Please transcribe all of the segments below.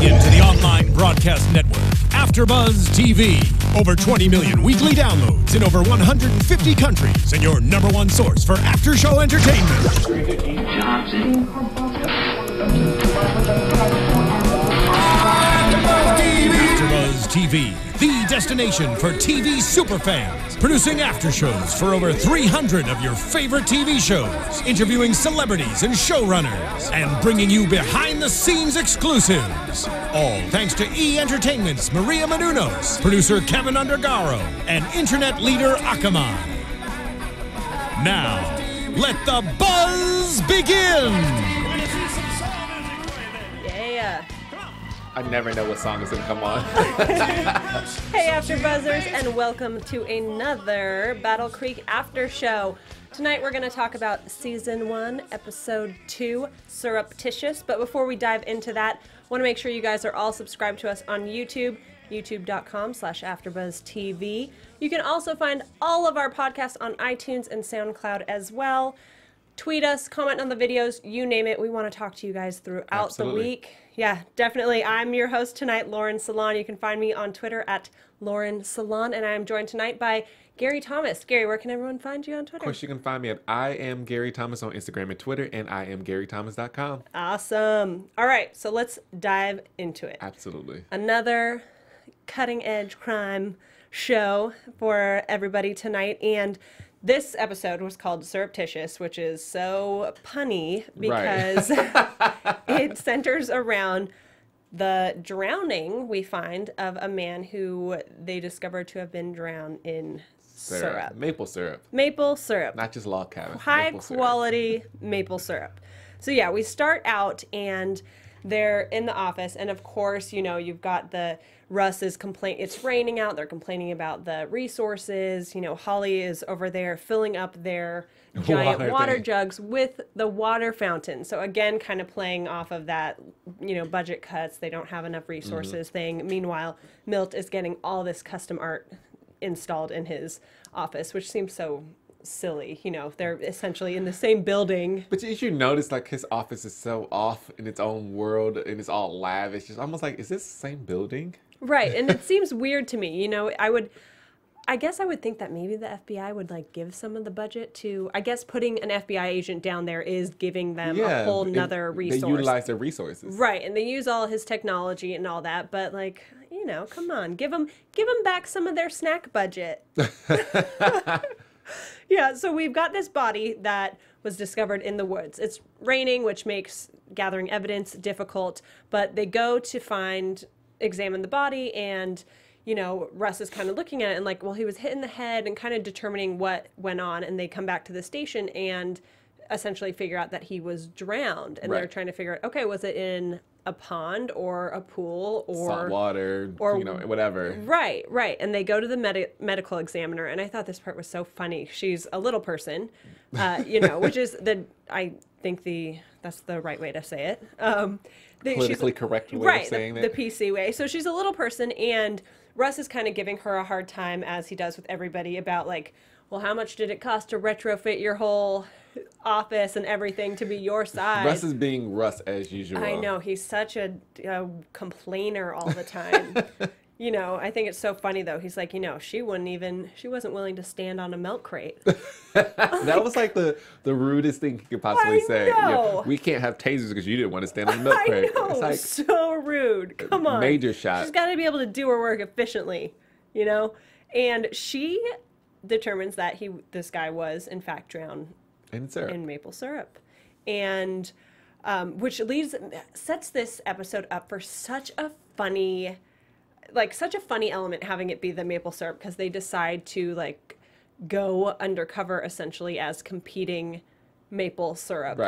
Tuning into the online broadcast network, AFTERBUZZ TV. Over 20 million weekly downloads in over 150 countries, and your #1 source for after-show entertainment. AFTERBUZZ TV, the destination for TV superfans. Producing aftershows for over 300 of your favorite TV shows. Interviewing celebrities and showrunners. And bringing you behind-the-scenes exclusives. All thanks to E! Entertainment's Maria Menounos, producer Kevin Undergaro, and internet leader Akamai. Now, let the buzz begin! I never know what song is gonna come on. Hey AfterBuzzers, and welcome to another Battle Creek After Show. Tonight we're going to talk about Season 1, Episode 2, Surreptitious. But before we dive into that, I want to make sure you guys are all subscribed to us on YouTube, youtube.com/AfterBuzzTV. You can also find all of our podcasts on iTunes and SoundCloud as well. Tweet us, comment on the videos, you name it. We want to talk to you guys throughout the week. Yeah, definitely. I'm your host tonight, Lauren Salaun. You can find me on Twitter at Lauren Salaun, and I am joined tonight by Gary Thomas. Gary, where can everyone find you on Twitter? Of course, you can find me at I am Gary Thomas on Instagram and Twitter, and I am GaryThomas.com. Awesome. All right, so let's dive into it. Absolutely. Another cutting-edge crime show for everybody tonight, and this episode was called Surreptitious, which is so punny because it centers around the drowning, we find, of a man who they discovered to have been drowned in syrup. Maple syrup. Maple syrup. Not just log cabin. High quality maple syrup. So yeah, we start out and they're in the office, and of course, you know, you've got the Russ's complaint. It's raining out. They're complaining about the resources. You know, Holly is over there filling up their giant water jugs with the water fountain. So again, kind of playing off of that, you know, budget cuts. They don't have enough resources thing. Meanwhile, Milt is getting all this custom art installed in his office, which seems so silly. You know, they're essentially in the same building. But you notice, like, his office is so off in its own world, and it's all lavish. It's almost like, is this the same building? Right, and it seems weird to me. You know, I guess I would think that maybe the FBI would, like, give some of the budget to, I guess putting an FBI agent down there is giving them a whole nother resource. They utilize their resources. Right, and they use all his technology and all that, but, like, you know, come on, give them back some of their snack budget. Yeah, so we've got this body that was discovered in the woods. It's raining, which makes gathering evidence difficult, but they go to examine the body, and, you know, Russ is kind of looking at it and like, well, he was hit in the head, and kind of determining what went on, and they come back to the station and essentially figure out that he was drowned, and they're trying to figure out, okay, was it in a pond or a pool or salt water, or, you know, whatever. Right. And they go to the medical examiner, and I thought this part was so funny. She's a little person, you know, which is I think that's the right way to say it. Politically correct way of saying the PC way. So she's a little person, and Russ is kind of giving her a hard time, as he does with everybody, about like, well, how much did it cost to retrofit your whole office and everything to be your size? Russ is being Russ as usual. I know, he's such a complainer all the time. You know, I think it's so funny though. He's like, you know, she wasn't willing to stand on a milk crate. That was like the rudest thing he could possibly say. You know, we can't have tasers because you didn't want to stand on the milk crate. I know, it's like, so rude. Come on. Major shot. She's got to be able to do her work efficiently, you know? And she determines that this guy was in fact drowned in maple syrup. And which sets this episode up for such a funny element, having it be the maple syrup, because they decide to like go undercover essentially as competing maple syrup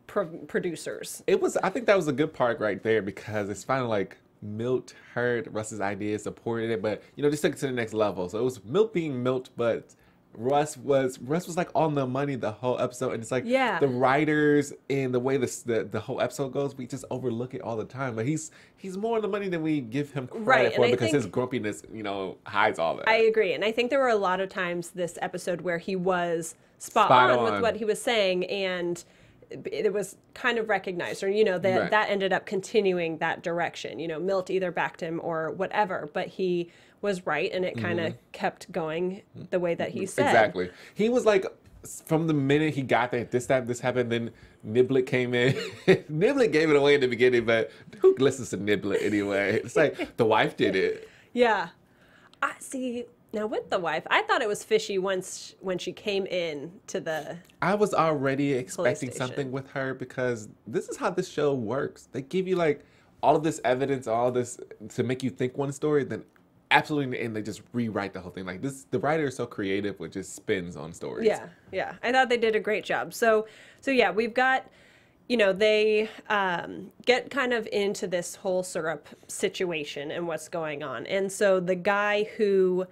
producers. I think that was a good part right there, because it's finally like Milt heard Russ's idea, supported it, but, you know, just took it to the next level. So it was Milt being Milt, but Russ was like on the money the whole episode, and it's like the writers and the way the whole episode goes, we just overlook it all the time. But he's more on the money than we give him credit for, because his grumpiness, you know, hides all that. I agree, and I think there were a lot of times this episode where he was spot on with what he was saying, and it was kind of recognized, or, you know, that that ended up continuing that direction. You know, Milt either backed him or whatever, but he was right, and it kind of kept going the way that he said. Exactly. He was like, from the minute he got there, this happened, then Niblet came in. Niblet gave it away in the beginning, but who listens to Niblet anyway? It's like, the wife did it. Yeah. I see. Now, with the wife, I thought it was fishy when she came in to the I was already expecting station. something with her, because this is how this show works. They give you like all of this evidence, all this to make you think one story, then absolutely in the end they just rewrite the whole thing. Like this, the writer is so creative with just spins on stories. Yeah, yeah. I thought they did a great job. So yeah, we've got, you know, they get kind of into this whole syrup situation and what's going on. And so the guy who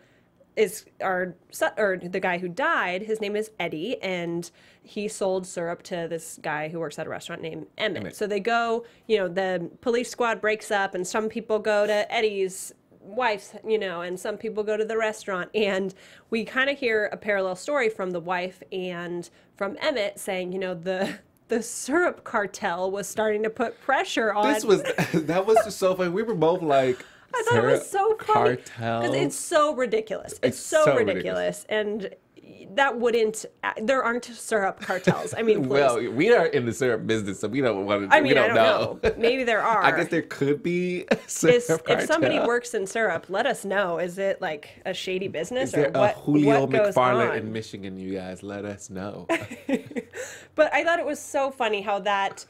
the guy who died, his name is Eddie, and he sold syrup to this guy who works at a restaurant named Emmett. So they go, you know, the police squad breaks up, and some people go to Eddie's wife's, you know, and some people go to the restaurant, and we kind of hear a parallel story from the wife and from Emmett saying, you know, the syrup cartel was starting to put pressure on. That was just so funny. We were both like, I thought it was so funny cartel, because it's so ridiculous. It's so ridiculous, and that wouldn't. There aren't syrup cartels. I mean, please. Well, we are in the syrup business, so we don't want to. I mean, I don't know. Maybe there are. I guess there could be syrup cartel. If somebody works in syrup, let us know. Is it like a shady business, is there or what? Julio goes McFarlane on? in Michigan? You guys, let us know. But I thought it was so funny how that.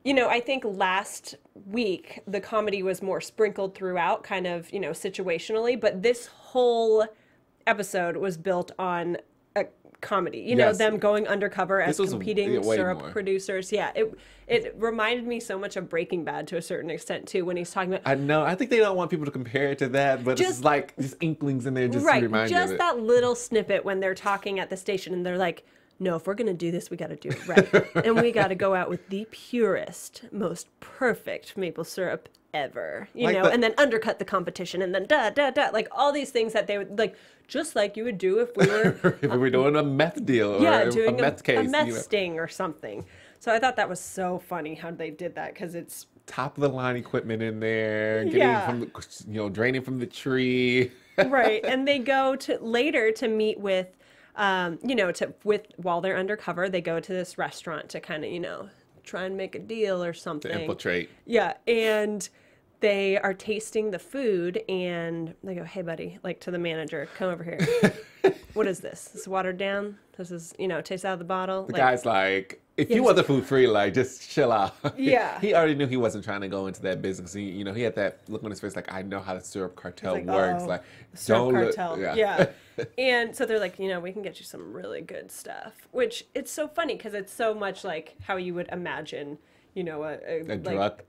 You know, I think last week the comedy was more sprinkled throughout, kind of, you know, situationally, but this whole episode was built on a comedy. You know, them going undercover as competing syrup producers. Yeah, it reminded me so much of Breaking Bad to a certain extent too, when he's talking about. I know. I think they don't want people to compare it to that, but it's like just inklings in there just to remind you of it. Just that little snippet when they're talking at the station and they're like, no, if we're going to do this, we got to do it right. And we got to go out with the purest, most perfect maple syrup ever, you know, and then undercut the competition, and then like all these things that they would, like, just like you would do if we were... if we were doing a meth deal or doing a meth case. A meth sting or something. So I thought that was so funny how they did that, because it's... Top of the line equipment in there, getting from the, you know, draining from the tree. Right, and they go to later to meet with... you know, while they're undercover, they go to this restaurant to kind of, you know, try and make a deal or something. To infiltrate. Yeah, and they are tasting the food, and they go, "Hey, buddy," like to the manager, "come over here. What is this? This is watered down? This is, you know, tastes out of the bottle?" The guy's like, if you want the food free, like, just chill out. Yeah. He already knew he wasn't trying to go into that business. He, you know, he had that look on his face like, I know how the syrup cartel works. Like, syrup cartel. Yeah. And so they're like, you know, we can get you some really good stuff, which it's so funny because it's so much like how you would imagine, you know, a drug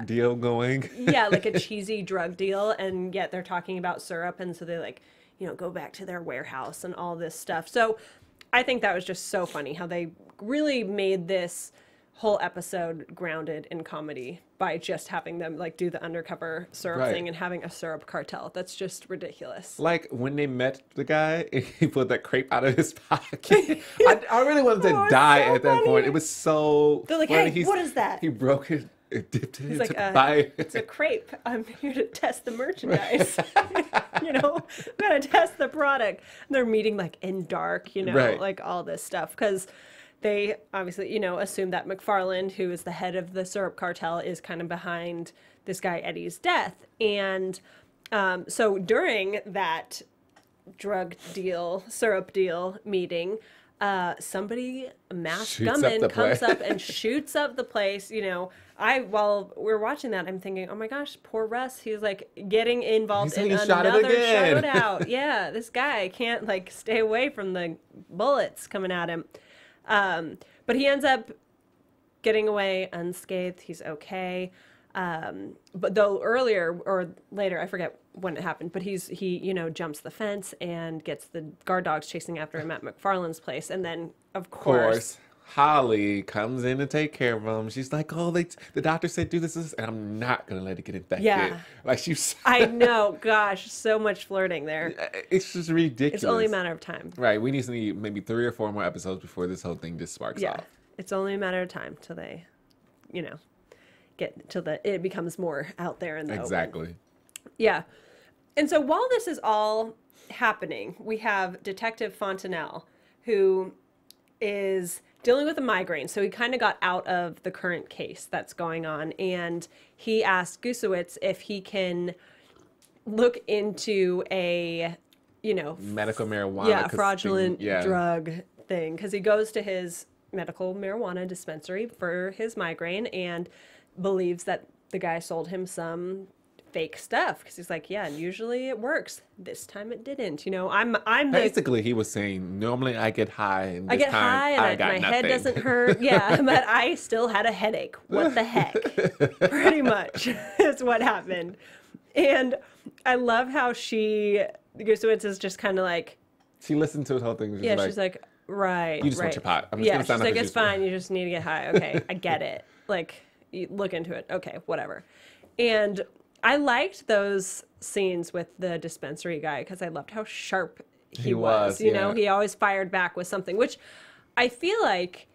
deal going. Yeah, like a cheesy drug deal. And yet they're talking about syrup. And so they like, you know, go back to their warehouse and all this stuff. So I think that was just so funny how they really made this whole episode grounded in comedy by just having them like do the undercover syrup thing and having a syrup cartel. That's just ridiculous. Like when they met the guy, he pulled that crepe out of his pocket. I really wanted to die at that point. It was so They're like, funny. "Hey, what is that?" He broke it. It dipped it. He's like, "It's a crepe. I'm here to test the merchandise. You know, we gotta test the product." And they're meeting like in dark, you know, like all this stuff because they obviously, you know, assume that McFarland, who is the head of the syrup cartel, is kind of behind this guy Eddie's death. And so during that syrup deal meeting, somebody, a masked gunman, comes up and shoots up the place. You know, while we're watching that, I'm thinking, oh my gosh, poor Russ. He's like getting involved in another shootout. Yeah, this guy can't like stay away from the bullets coming at him. But he ends up getting away unscathed. He's okay. But though earlier or later, I forget when it happened, but he, you know, jumps the fence and gets the guard dogs chasing after him at McFarland's place. And then, of course, Holly comes in to take care of him. She's like, "Oh, the doctor said do this, and I'm not going to let it get infected." Yeah. Like she's... I know. Gosh, so much flirting there. It's just ridiculous. It's only a matter of time. Right. We need maybe 3 or 4 more episodes before this whole thing just sparks off. It's only a matter of time till they, you know, it becomes more out there in the Exactly. open. Yeah. And so while this is all happening, we have Detective Fontanelle, who is dealing with a migraine. So he kind of got out of the current case that's going on. And he asked Gusewitz if he can look into a, medical marijuana. fraudulent drug thing. Because he goes to his medical marijuana dispensary for his migraine and believes that the guy sold him some fake stuff, because he's like, yeah, usually it works. This time it didn't. I'm basically he was saying, normally I get high, and I get high and my nothing. head doesn't hurt. Yeah, but I still had a headache. What the heck? Pretty much is what happened. And I love how Gusewitz is just kind of like, she listened to his whole thing. She's like, right, you just want your pot. I'm just gonna sign she's up like, for it's fine. You just need to get high. Okay, I get it. Like, you look into it. Okay, whatever. And I liked those scenes with the dispensary guy because I loved how sharp he was. He always fired back with something, which I feel like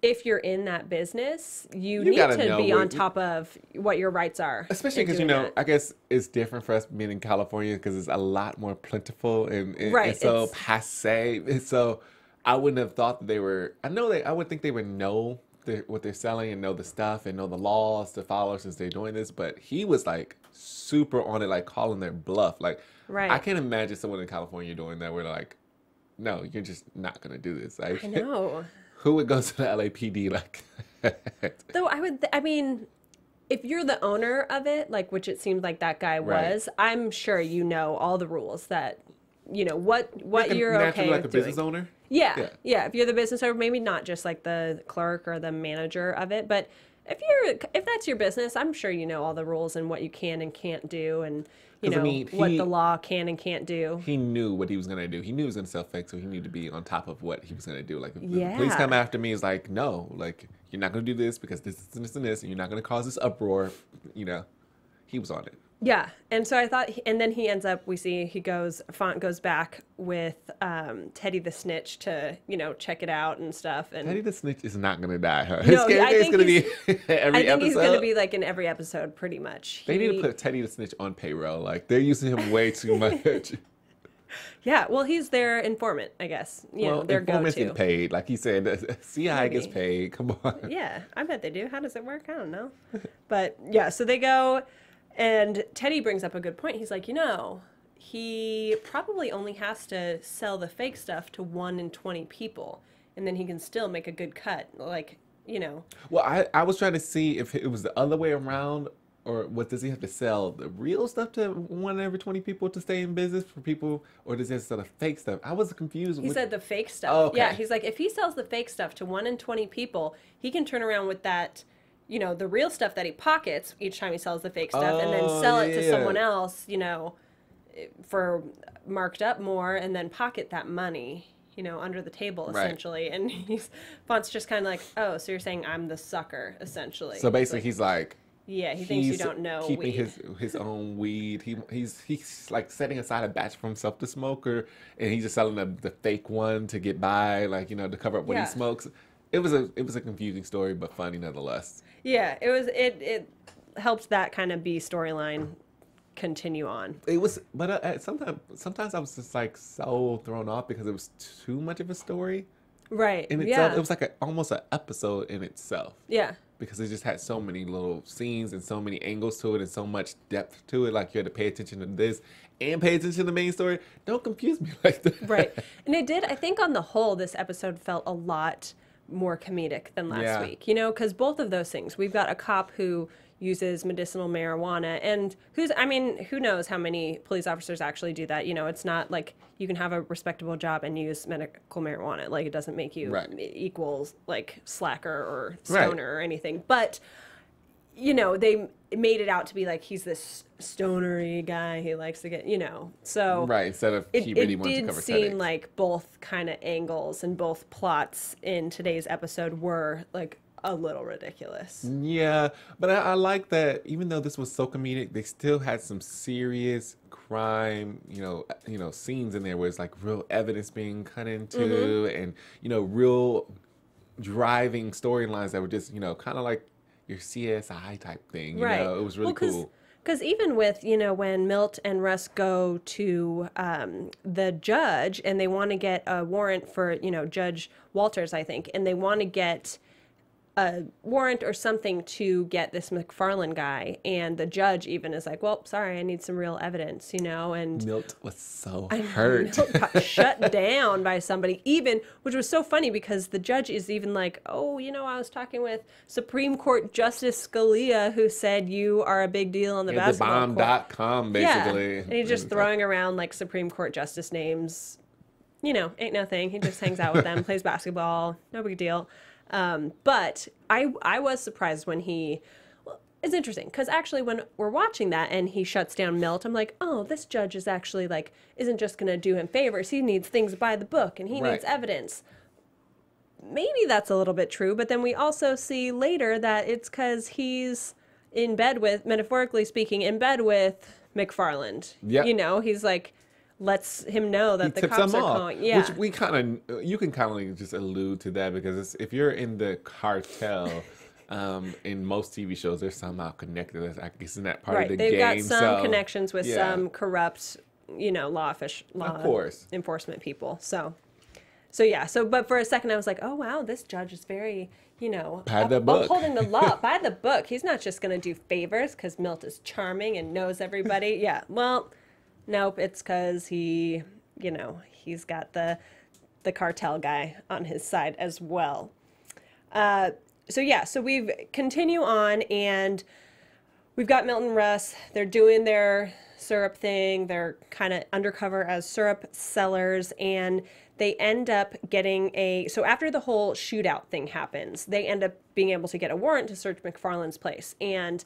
if you're in that business, you need to be on top of what your rights are. Especially because, I guess it's different for us being in California because it's a lot more plentiful and so passe. And so I wouldn't have thought that they were, I would think they would know what they're selling and know the stuff and know the laws to follow since they're doing this, but he was like super on it, like calling their bluff. Like, I can't imagine someone in California doing that. Where like, no, you're just not gonna do this. Like, I know. Who would go to the LAPD like? Though I mean, if you're the owner of it, like, which it seemed like that guy was, I'm sure you know all the rules that, what you're okay like with a business owner. Yeah. If you're the business owner, maybe not just like the clerk or the manager of it, but if that's your business, I'm sure you know all the rules and what you can and can't do, and what the law can and can't do. He knew what he was gonna do. He knew he was gonna sell fake, so he knew to be on top of what he was gonna do. Like, if the police come after me, it's like, no, like, you're not gonna do this because this and this and this, and you're not gonna cause this uproar. He was on it. Yeah, and so I thought, and then he ends up, Font goes back with Teddy the Snitch to, check it out and stuff. And Teddy the Snitch is not going to die, huh? No, I think he's going to be like in every episode, pretty much. They need to put Teddy the Snitch on payroll. Like, they're using him way too much. Yeah, well, he's their informant, I guess. Their informants go-to. get paid. Like he said, CI gets paid. Come on. Yeah, I bet they do. How does it work? I don't know. But, yeah, so they go... And Teddy brings up a good point. He's like, he probably only has to sell the fake stuff to 1 in 20 people, and then he can still make a good cut. Like, Well, I was trying to see if it was the other way around, or what, does he have to sell the real stuff to 1 in every 20 people to stay in business for people, or does he have to sell the fake stuff? I was confused. He said the fake stuff. Oh, okay. Yeah, he's like, if he sells the fake stuff to 1 in 20 people, he can turn around with that... the real stuff that he pockets each time he sells the fake stuff, and then sell it to someone else, for marked up more, and then pocket that money, under the table, essentially. Right. And Font's just kind of like, oh, so you're saying I'm the sucker, essentially. So basically, he's like, yeah, he thinks you don't know keeping weed. his own weed. He's like setting aside a batch for himself to smoke, and he's just selling the fake one to get by, like, to cover up what he smokes. It was a confusing story, but funny nonetheless. Yeah, it helped that kind of B storyline continue on. It was, but sometimes I was just like so thrown off because it was too much of a story. Right. In itself, it was like almost an episode in itself. Yeah. Because it just had so many little scenes and so many angles to it and so much depth to it. Like, you had to pay attention to this and pay attention to the main story. Don't confuse me like that. Right. And it did. I think on the whole, this episode felt a lot more comedic than last week, because both of those things, we've got a cop who uses medicinal marijuana, and who knows how many police officers actually do that. It's not like you can have a respectable job and use medical marijuana. Like, it doesn't make you equals like slacker or stoner or anything. But they made it out to be like he's this stonery guy. He likes to get, so instead of he really wanted to cover it did seem like both kind of angles and both plots in today's episode were like a little ridiculous. Yeah, but I like that even though this was so comedic, they still had some serious crime, scenes in there where it's like real evidence being cut into, and real driving storylines that were just, you know, kind of like your CSI type thing. You know, it was really cool. Because even with, you know, when Milt and Russ go to the judge and they want to get a warrant for, you know, Judge Walters, I think, and they want to get a warrant or something to get this McFarland guy, and the judge even is like, well, sorry, I need some real evidence, you know, and Milt was so hurt. Milt got shut down by somebody, even, which was so funny because the judge is even like, oh, you know, I was talking with Supreme Court Justice Scalia, who said you are a big deal on the basketball court. Bomb.com, basically. Yeah. And he's just throwing around like Supreme Court justice names. You know, ain't no thing. He just hangs out with them, plays basketball, no big deal. But I was surprised when it's interesting because actually when we're watching that and he shuts down Milt, I'm like, oh, this judge is actually like, isn't just going to do him favors. He needs things by the book and he needs evidence. Maybe that's a little bit true, but then we also see later that it's because he's in bed with, metaphorically speaking, in bed with McFarland. You know, he's like, lets him know that the cops are calling. Yeah. Which we kind of, you can kind of just allude to that because if you're in the cartel, in most TV shows, they're somehow connected. I guess in that part of the game. They've got some connections with some corrupt, you know, law enforcement people. So but for a second I was like, oh wow, this judge is very, you know, upholding the law by the book. He's not just going to do favors because Milt is charming and knows everybody. Yeah, well. Nope, it's because he, you know, he's got the cartel guy on his side as well. So we continue on, and we've got Milt and Russ. They're doing their syrup thing. They're kind of undercover as syrup sellers, and they end up getting so after the whole shootout thing happens, they end up being able to get a warrant to search McFarland's place, and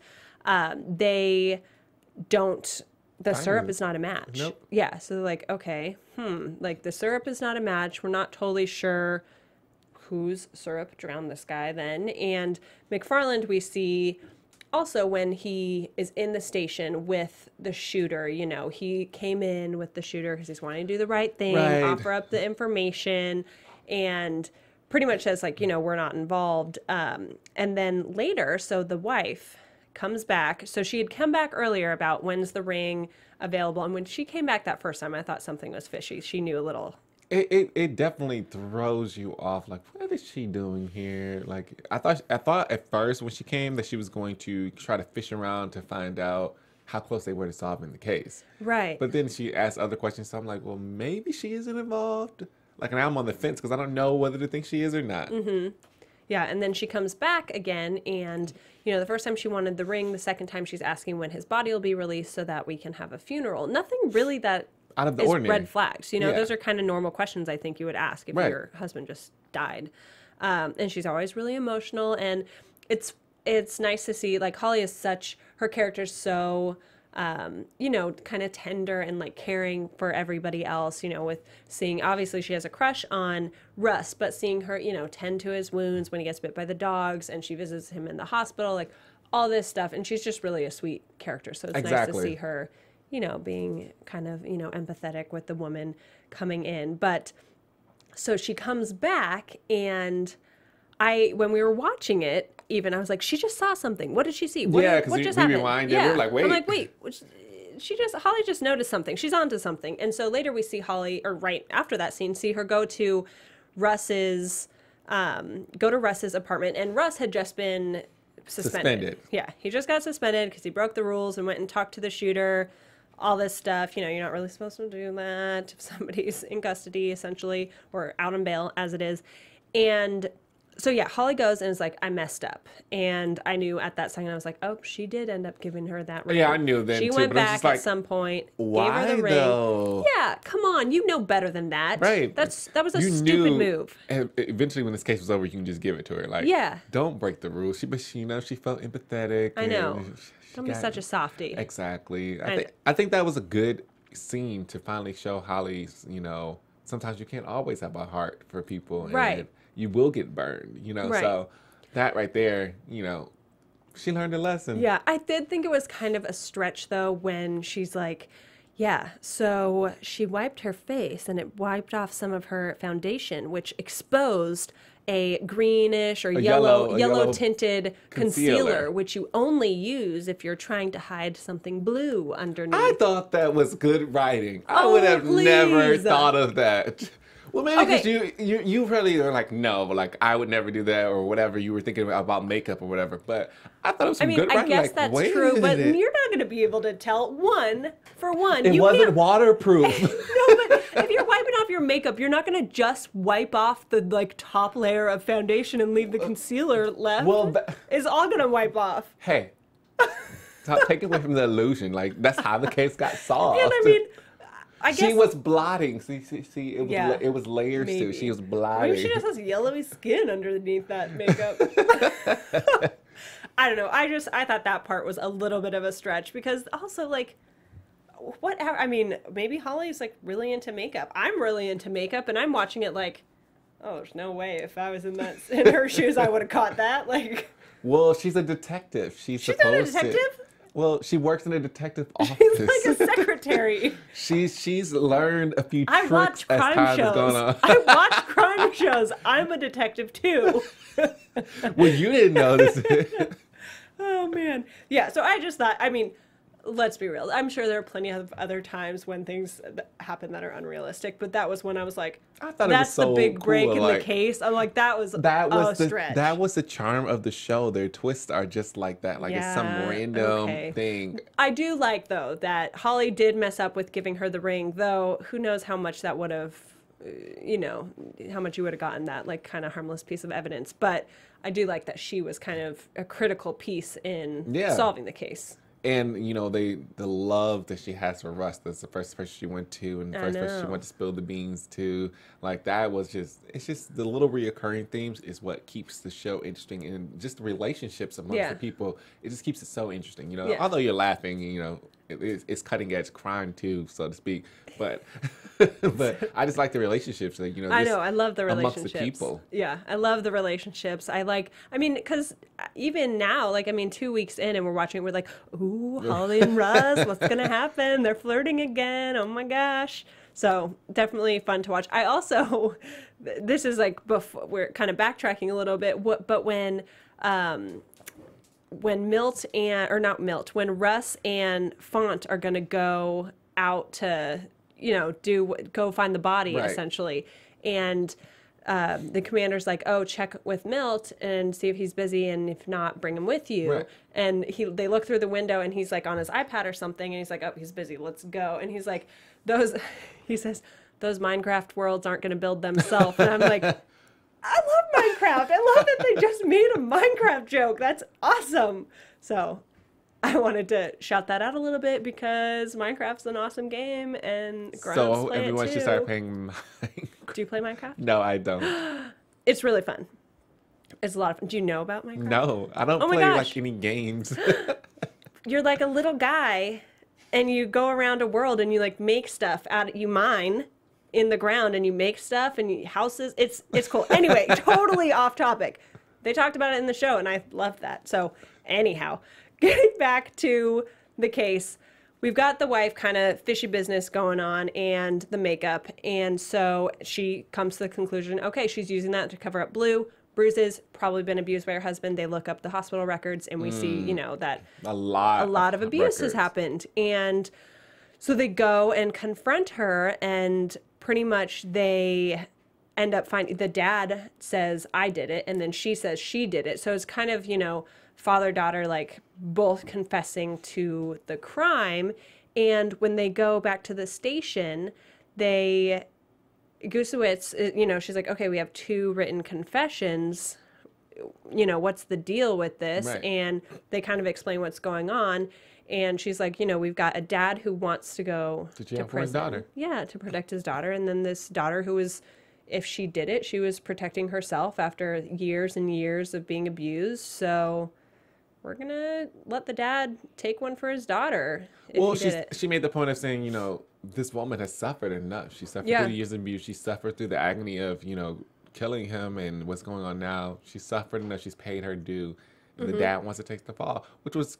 they don't. The syrup is not a match. Nope. Yeah, so they're like, okay, like the syrup is not a match. We're not totally sure whose syrup drowned this guy then. And McFarland we see also when he is in the station with the shooter, you know, he came in with the shooter because he's wanting to do the right thing, offer up the information, and pretty much says like, you know, we're not involved. And then later, so the wife comes back. So she had come back earlier about when's the ring available. And when she came back that first time, I thought something was fishy. She knew a little. It definitely throws you off. Like, what is she doing here? Like, I thought at first when she came that she was going to try to fish around to find out how close they were to solving the case. Right. But then she asked other questions. So I'm like, well, maybe she isn't involved. Like, now I'm on the fence because I don't know whether to think she is or not. Mm-hmm. Yeah, and then she comes back again, and, you know, the first time she wanted the ring, the second time she's asking when his body will be released so that we can have a funeral. Nothing really that out of the ordinary. Red flags. You know, those are kind of normal questions I think you would ask if your husband just died. And she's always really emotional, and it's nice to see, like, Holly is her character's so... you know, kind of tender and like caring for everybody else, you know, with seeing, obviously she has a crush on Russ, but seeing her, you know, tend to his wounds when he gets bit by the dogs, and she visits him in the hospital, like all this stuff. And she's just really a sweet character. So it's nice to see her, you know, being kind of, you know, empathetic with the woman coming in. But so she comes back, and when we were watching it, even I was like, she just saw something. What did she see? What just happened? Rewinded. Yeah. We were like, wait. I'm like, wait. Holly just noticed something. She's onto something. And so later we see Holly, or right after that scene, see her go to Russ's apartment, and Russ had just been suspended. Yeah, he just got suspended because he broke the rules and went and talked to the shooter. All this stuff, you know, you're not really supposed to do that if somebody's in custody, essentially, or out on bail, as it is, and. So yeah, Holly goes and is like, I messed up. And I knew at that second, I was like, oh, she did end up giving her that ring. Yeah, I knew then she too. Went back at some point, gave her the ring. Though? Yeah, come on, you know better than that. Right. That was a stupid move. And eventually when this case was over, you can just give it to her. Like, don't break the rules. She you know, she felt empathetic. I know. Don't be such a softie. Exactly. I think that was a good scene to finally show Holly's, you know, sometimes you can't always have a heart for people. Right. And you will get burned, you know, so that right there, you know, she learned a lesson. Yeah, I did think it was kind of a stretch, though, when she's like, yeah, so she wiped her face and it wiped off some of her foundation, which exposed a greenish or yellow tinted concealer, which you only use if you're trying to hide something blue underneath. I thought that was good writing. I would have never thought of that. Well, maybe because you really are like, no, like I would never do that or whatever you were thinking about makeup or whatever. But I thought it was some good writing. I guess that's true, but you're not going to be able to tell. For one, it wasn't waterproof. No, but if you're wiping off your makeup, you're not going to just wipe off the like top layer of foundation and leave the concealer left. Well, it's all going to wipe off. Hey, stop taking away from the illusion. Like that's how the case got solved. Yeah, I mean. I guess she was blotting. See, it was layers too. She was blotting. Maybe she just has yellowy skin underneath that makeup. I don't know. I thought that part was a little bit of a stretch because also like, I mean, maybe Holly's like really into makeup. I'm really into makeup, and I'm watching it like, oh, there's no way if I was in her shoes, I would have caught that. Like, well, she's a detective. She's not a detective. Well, she works in a detective office. She's like a secretary. She's learned a few I tricks watch as crime time shows. has gone on. I watch crime shows. I'm a detective too. Well, you didn't notice it. Oh man. Yeah, so I just thought, I mean, let's be real. I'm sure there are plenty of other times when things happen that are unrealistic, but that was when I was like, I thought that's it was so the big break cool. in Like, the case. I'm like, that was a stretch. That was the charm of the show. Their twists are just like that. Like it's some random thing. I do like though that Holly did mess up with giving her the ring, though who knows how much that would have, how much you would have gotten that like kind of harmless piece of evidence. But I do like that she was kind of a critical piece in solving the case. And the love that she has for Russ. That's the first person she went to, and the first person she went to spill the beans to. Like that was it's just the little reoccurring themes is what keeps the show interesting, and just the relationships amongst the people. It just keeps it so interesting. Although you're laughing, it's cutting edge crime too, so to speak. But but I just like the relationships that I know, I love the relationships amongst the people. Yeah, I love the relationships. Because even now, 2 weeks in and we're watching it, we're like, ooh, Holly and Russ, what's gonna happen? They're flirting again. Oh my gosh. So definitely fun to watch. I also, this is like before we're kind of backtracking a little bit, but when when Russ and Font are gonna go out to go find the body essentially, and the commander's like, oh, check with Milt and see if he's busy, and if not, bring him with you. Right. And they look through the window, and he's like on his iPad or something, and he's like, oh, he's busy, let's go. And he's like, he says, those Minecraft worlds aren't going to build themselves. And I'm like, I love Minecraft. I love that they just made a Minecraft joke. That's awesome. So I wanted to shout that out a little bit because Minecraft's an awesome game, and so everyone should start playing Minecraft. Do you play Minecraft? No, I don't. It's really fun. It's a lot of fun. Do you know about Minecraft? No, I don't play like any games. You're like a little guy, and you go around a world, and you like make stuff you mine in the ground, and you make stuff and houses. It's cool. Anyway, totally off topic. They talked about it in the show, and I loved that. So anyhow, getting back to the case, we've got the wife kind of fishy business going on and the makeup. And so she comes to the conclusion, okay, she's using that to cover up bruises, probably been abused by her husband. They look up the hospital records, and we see, that a lot of abuse has happened. And so they go and confront her, and pretty much they end up finding, the dad says, I did it, and then she says she did it. So it's kind of, father-daughter, like both confessing to the crime. And when they go back to the station, Gusewitz, she's like, okay, we have 2 written confessions. What's the deal with this? Right. And they kind of explain what's going on. And she's like, we've got a dad who wants to go to jail for his prison. daughter. Yeah, to protect his daughter. And then this daughter who was, if she did it, she was protecting herself after years and years of being abused. So we're going to let the dad take one for his daughter. Well, she made the point of saying, this woman has suffered enough. She suffered through the years of abuse. She suffered through the agony of, killing him and what's going on now. She suffered enough. She's paid her due. And the dad wants to take the fall, which was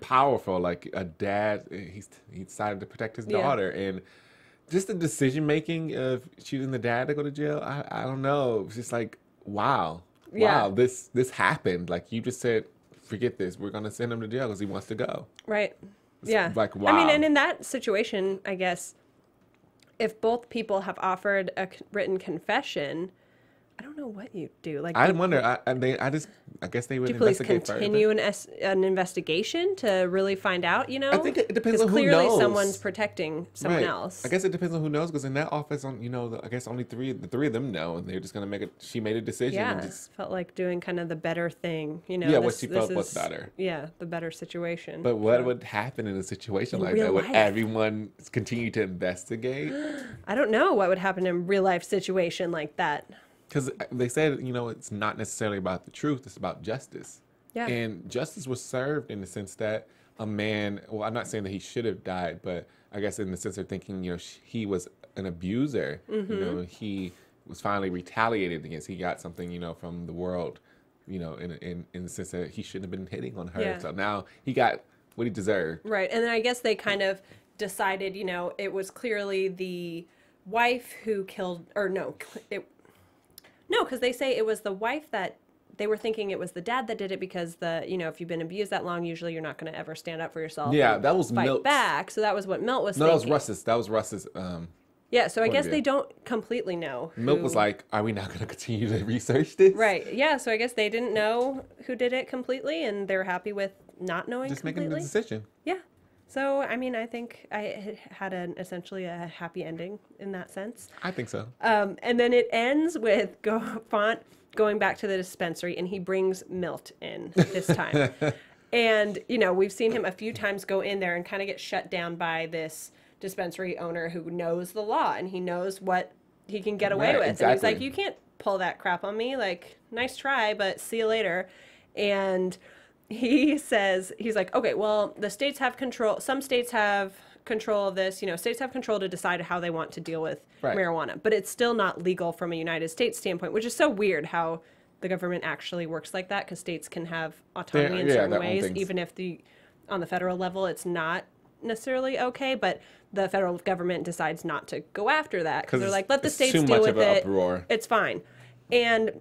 powerful. Like a dad, he decided to protect his daughter. And just the decision making of choosing the dad to go to jail. I don't know. It's just like, wow, Yeah. wow, this happened. Like you just said, forget this. We're gonna send him to jail because he wants to go. Right. Yeah. Like, wow. I mean, and in that situation, I guess, if both people have offered a written confession, I don't know what you do. Like, I wonder. I guess they would do police investigate continue an investigation to really find out? You know, I think it depends on who clearly knows. someone's protecting someone Right. else. I guess it depends on who knows, because in that office, I guess only the three of them know, and they're just gonna make it. She made a decision. Yeah, And just, felt like doing kind of the better thing. You know, Yeah, what she felt was is- better. Yeah, the better situation. but what So, would happen in a situation In like real that? Would life. everyone continue to investigate? I don't know what would happen in a real life situation like that. Because they said, it's not necessarily about the truth; it's about justice. Yeah. And justice was served in the sense that a man. Well, I'm not saying that he should have died, but I guess in the sense of thinking, he was an abuser. He was finally retaliated against. He got something, from the world, in the sense that he shouldn't have been hitting on her. Yeah. So now he got what he deserved. Right. And then I guess they kind of decided, it was clearly the wife who killed, or no, because they say it was the wife that they were thinking it was the dad that did it because if you've been abused that long, usually you're not going to ever stand up for yourself. Yeah, and that was fight Milt's. back. So that was what Milt was No, thinking. that was Russ's. Yeah. So I guess view. they don't completely know. Milt was like, "Are we not going to continue to research this?" Right. Yeah. So I guess they didn't know who did it completely, and they're happy with not knowing Just completely. making the decision. Yeah. So, I mean, I think I had essentially a happy ending in that sense. I think so. And then it ends with Font going back to the dispensary, and he brings Milt in this time. And, we've seen him a few times go in there and kind of get shut down by this dispensary owner who knows the law, and he knows what he can get away Right, with. And he's exactly. like, you can't pull that crap on me. Like, nice try, but see you later. And he says, he's like, okay, well, the states have control. Some states have control of this. States have control to decide how they want to deal with Right. marijuana, but it's still not legal from a United States standpoint, which is so weird how the government actually works like that, because states can have autonomy in certain their own ways, things. even if on the federal level it's not necessarily okay, but the federal government decides not to go after that because they're like, let the it's states too deal much with of an it. uproar. It's fine. And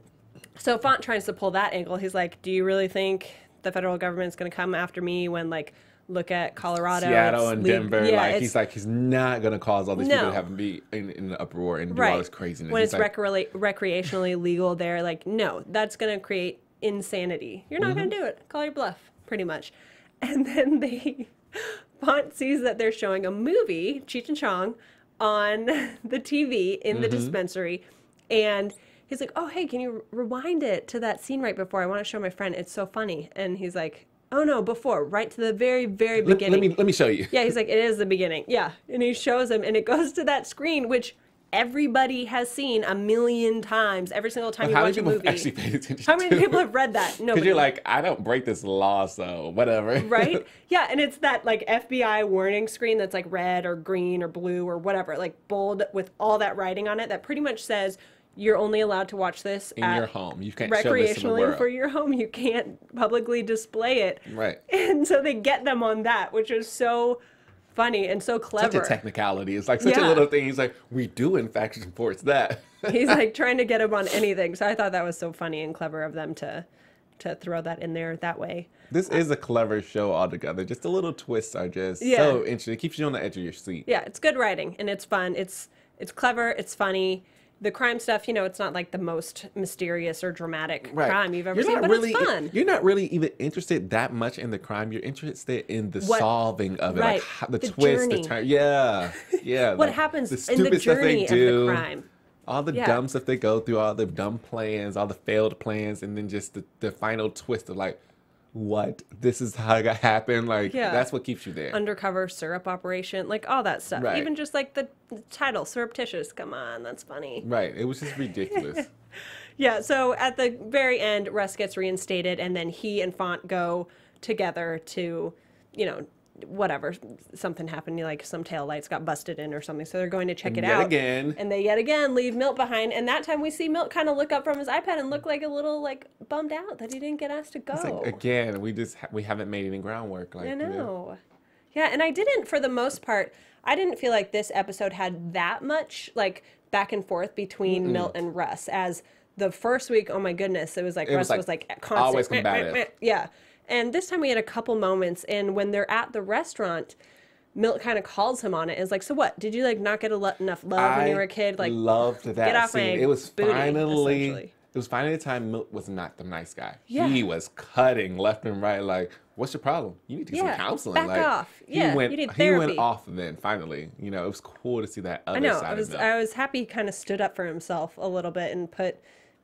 so Font tries to pull that angle. He's like, do you really think the federal government's going to come after me when, like, look at Colorado, Seattle it's and le- Denver, yeah, like it's- he's not gonna cause all these No. people to have to be in an uproar and do right all this craziness. when He's it's like, recreationally legal there. Like, no, that's going to create insanity. You're not going to do it. Call your bluff, pretty much. And then Font sees that they're showing a movie, Cheech and Chong, on the TV in the dispensary, and he's like, oh, hey, can you rewind it to that scene right before? I want to show my friend. It's so funny. And he's like, oh, no, before, right to the very, very beginning. let me show you. Yeah, he's like, it is the beginning. Yeah. And he shows him, and it goes to that screen, which everybody has seen a million times. Every single time you How watch many a people movie. have actually paid attention How many to people it? have read that? Because Nobody. you're like, I don't break this law, so whatever. Right? Yeah, and it's that, like, FBI warning screen that's, like, red or green or blue or whatever, like, bold with all that writing on it that pretty much says you're only allowed to watch this In at your home. You can't show this to the recreationally world. for your home. You can't publicly display it. Right. And so they get them on that, which is so funny and so clever. Such a technicality. It's like such a Yeah. little thing. He's like, we do in fact enforce that. He's like trying to get him on anything. So I thought that was so funny and clever of them to throw that in there that way. This is a clever show altogether. Just the little twists are just Yeah. so interesting. It keeps you on the edge of your seat. Yeah, it's good writing and it's fun. It's clever. It's funny. The crime stuff, it's not like the most mysterious or dramatic crime you've ever seen, but it's fun. You're not really even interested that much in the crime. You're interested in the solving of it, right, like how, the twist, journey. the turn. Yeah, yeah. What like, happens the in the stupid stuff journey they of do, the crime. all the Yeah. dumb stuff they go through, all the dumb plans, all the failed plans, and then just the final twist of like, what? This is how it happened. Like, Yeah. that's what keeps you there. Undercover syrup operation, like all that stuff. Right. Even just like the title, surreptitious. Come on, that's funny. Right. It was just ridiculous. Yeah, so at the very end, Russ gets reinstated, and then he and Font go together to, whatever, something happened, like some tail lights got busted in or something, so they're going to check it Yet out. again. And they yet again leave Milt behind, and that time we see Milt kind of look up from his iPad and look like a little, like, bummed out that he didn't get asked to go. It's like, again, we haven't made any groundwork. Like, I know. Yeah, and I didn't, for the most part, I didn't feel like this episode had that much, like, back and forth between Milt and Russ. As the first week, oh my goodness, it was like Russ was like constant. Always combative. Yeah. And this time we had a couple moments, and when they're at the restaurant, Milt kind of calls him on it. And is like, so what? Did you, like, not get enough love when you were a kid? Like, loved that get off scene. my It was booty, finally... essentially. It was finally the time Milt was not the nice guy. Yeah. He was cutting left and right. Like, what's your problem? You need to get some counseling. Back like, off. Yeah, he went, you need he therapy. went off then, finally. You know, it was cool to see that other I know. side of Milt. I was happy he kind of stood up for himself a little bit and put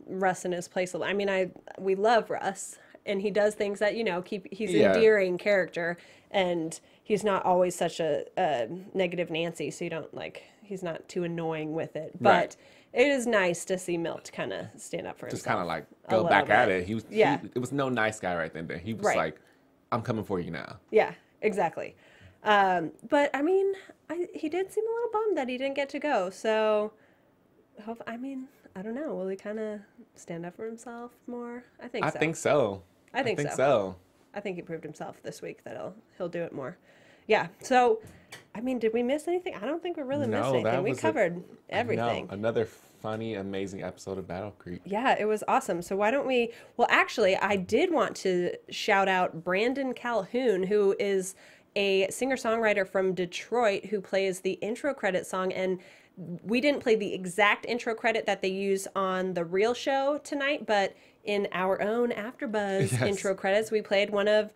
Russ in his place. I mean, we love Russ, and he does things that, you know, he's an endearing character, and he's not always such a negative Nancy, so you don't, like, he's not too annoying with it. But Right. it is nice to see Milt kind of stand up for himself. Just kind of like go back at it. It was no nice guy right then. He was Right. like, I'm coming for you now. Yeah, exactly. But I mean, he did seem a little bummed that he didn't get to go. So, I mean, I don't know. Will he kind of stand up for himself more? I think so. I think so. I think so. I think he proved himself this week that he'll do it more. Yeah. So, I mean, did we miss anything? I don't think we really missed anything. We covered everything. No, another funny, amazing episode of Battle Creek. Yeah, it was awesome. So why don't we... Well, actually, I did want to shout out Brandon Calhoun, who is a singer-songwriter from Detroit who plays the intro credit song. And we didn't play the exact intro credit that they use on the real show tonight, but in our own AFTERBUZZ intro credits, we played one of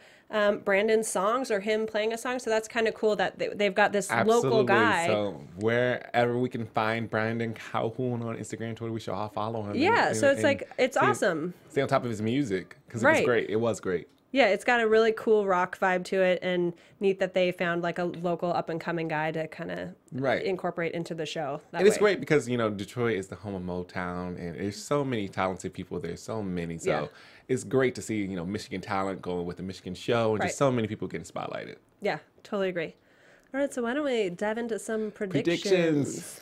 Brandon's songs, or him playing a song. So that's kind of cool that they've got this local guy. So wherever we can find Brandon Calhoun on Instagram, Twitter, we should all follow him. Yeah, so it's awesome. Stay on top of his music, because it was great. It was great. Yeah, it's got a really cool rock vibe to it, and neat that they found like a local up-and-coming guy to kind of incorporate into the show. And it's great because, you know, Detroit is the home of Motown, and there's so many talented people there, so many. So it's great to see, you know, Michigan talent going with the Michigan show, and just so many people getting spotlighted. Yeah, totally agree. All right, so why don't we dive into some predictions?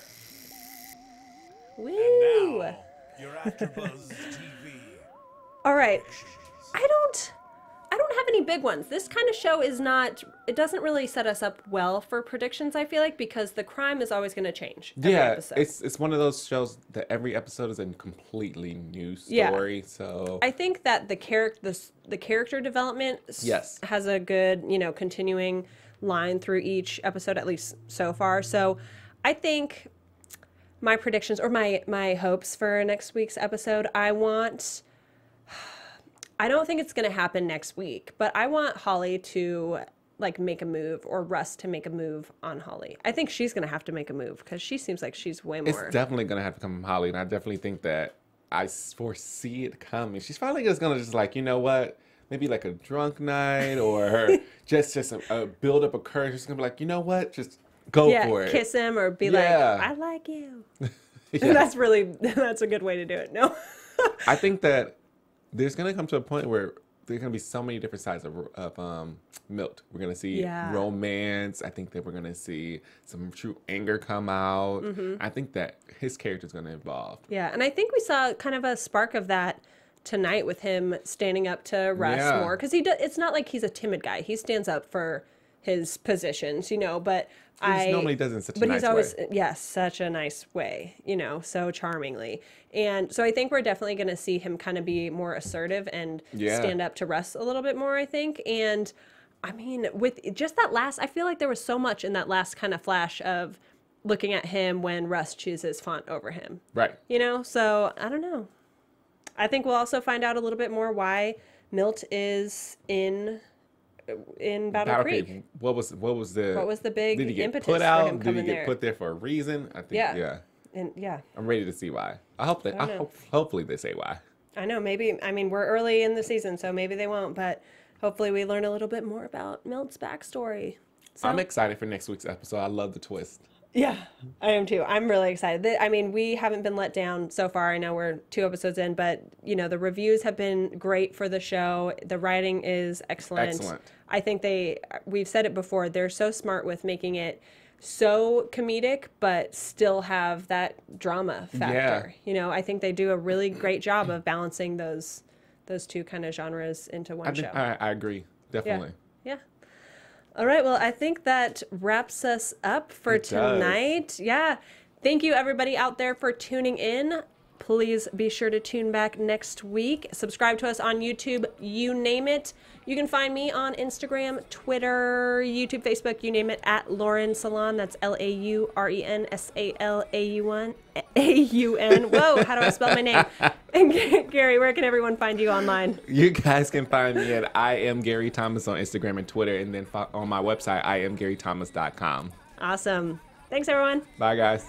Woo! And now, your AFTERBUZZ TV. All right, I don't have any big ones. This kind of show is not, it doesn't really set us up well for predictions, I feel like, because the crime is always going to change every episode. It's one of those shows that every episode is a completely new story. So I think that the character development has a good, you know, continuing line through each episode, at least so far. So I think my predictions, or my hopes for next week's episode, I don't think it's going to happen next week, but I want Holly to, like, make a move, or Russ to make a move on Holly. I think she's going to have to make a move, because she seems like she's way more. It's definitely going to have to come from Holly, and I definitely think that I foresee it coming. She's probably just going to like, you know what, maybe like a drunk night, or just a build up of courage. She's going to be like, you know what, just go for it. Kiss him, or be like, I like you. That's a good way to do it. No. I think that there's going to come to a point where there's going to be so many different sides of Milt. We're going to see romance. I think that we're going to see some true anger come out. I think that his character is going to evolve. Yeah, and I think we saw kind of a spark of that tonight with him standing up to Russ more. Because it's not like he's a timid guy. He stands up for his positions, you know, but he normally does it in such a nice way. Such a nice way, you know, so charmingly. And so I think we're definitely going to see him kind of be more assertive and stand up to Russ a little bit more, I think. And I mean, with just that I feel like there was so much in that last kind of flash of looking at him when Russ chooses Font over him. Right. You know, so I don't know. I think we'll also find out a little bit more why Milt is in Battle Creek. What was the big did he get impetus put out? for him coming Did he get put there for a reason? I think I'm ready to see why. Hopefully they say why. I know, maybe, I mean, we're early in the season, so maybe they won't, but hopefully we learn a little bit more about Milt's backstory. So, I'm excited for next week's episode. I love the twist. Yeah, I am too. I'm really excited. I mean, we haven't been let down so far. I know we're 2 episodes in, but, you know, the reviews have been great for the show. The writing is excellent. I think we've said it before, they're so smart with making it so comedic, but still have that drama factor. You know, I think they do a really great job of balancing those 2 kind of genres into one show. I agree, definitely. Yeah. All right, well, I think that wraps us up for tonight. Yeah. Thank you, everybody out there, for tuning in. Please be sure to tune back next week. Subscribe to us on YouTube, you name it. You can find me on Instagram, Twitter, YouTube, Facebook, you name it, at Lauren Salaun. That's Lauren Salaun. Whoa, how do I spell my name? And Gary, where can everyone find you online? You guys can find me at I am Gary Thomas on Instagram and Twitter, and then on my website, IamGaryThomas.com. Awesome. Thanks, everyone. Bye, guys.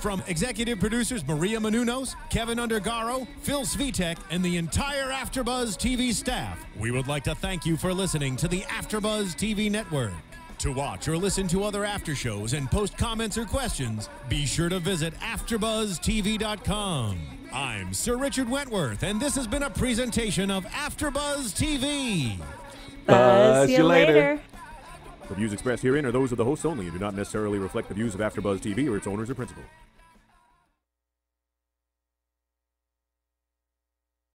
From executive producers Maria Menounos, Kevin Undergaro, Phil Svitek, and the entire AfterBuzz TV staff, we would like to thank you for listening to the AfterBuzz TV network. To watch or listen to other after shows and post comments or questions, be sure to visit AfterBuzzTV.com. I'm Sir Richard Wentworth, and this has been a presentation of AfterBuzz TV. Buzz you later. The views expressed herein are those of the hosts only and do not necessarily reflect the views of AfterBuzz TV or its owners or principals.